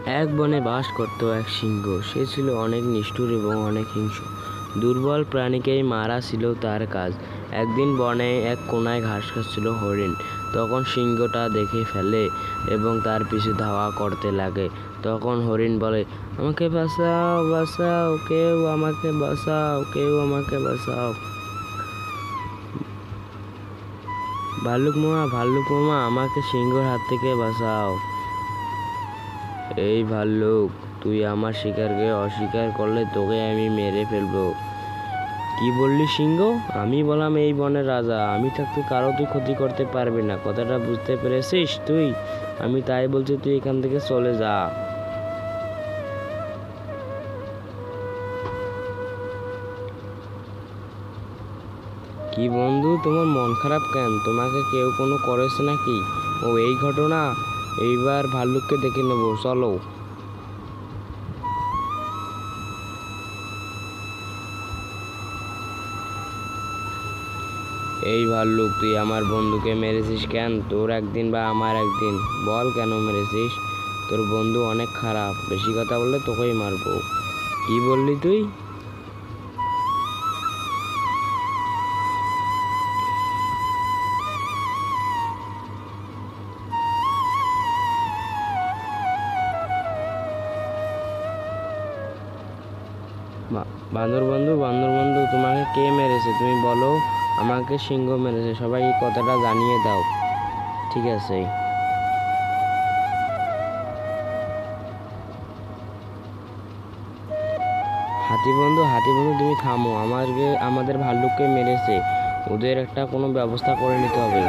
এক বনে বাস করত এক সিংহ। সে ছিল অনেক নিষ্ঠুর এবং অনেক হিংস্র। দুর্বল প্রাণীকেই মারা ছিল তার কাজ। একদিন বনে এক কোনায় ঘাস খাচ্ছিল হরিণ। তখন সিংহটা দেখে ফেলে এবং তার পিছু ধাওয়া করতে লাগে। তখন হরিণ বলে, আমাকে বাঁচাও, বাঁচাও, কেউ আমাকে বাঁচাও, কেউ আমাকে বাঁচাও। ভাল্লুক মামা, আমাকে সিংহর হাত থেকে বাঁচাও। এই ভাল্লুক, তুই আমার শিকারকে অস্বীকার করলে তোকে আমি মেরে ফেলবো। কি বললি সিংহ? আমি বললাম এই বনের রাজা, আমি থাকতে কারো তুই ক্ষতি করতে পারবি না। কথাটা বুঝতে পেরেছিস তুই? আমি তাই বলছি, তুই এখান থেকে চলে যা। কি বন্ধু, তোমার মন খারাপ কেন? তোমাকে কেউ কোনো করেছে নাকি? ও এই ঘটনা? এইবার ভাল্লুককে দেখে নেবো, চলো। এই ভাল্লুক, তুই আমার বন্ধুকে মেরেছিস কেন? তোর একদিন বা আমার একদিন, বল কেন মেরেছিস? তোর বন্ধু অনেক খারাপ, বেশি কথা বললে তোকেই মারবো। কি বললি তুই? বান্দর বন্ধু, তোমাকে কে মেরেছে তুমি বলো? আমাকে সিংহ মেরেছে, সবাই এই কথাটা জানিয়ে দাও। ঠিক আছে। হাতি বন্ধু, তুমি থামো। আমাদের ভাল্লুককে মেরেছে, ওদের একটা কোনো ব্যবস্থা করে নিতে হবে।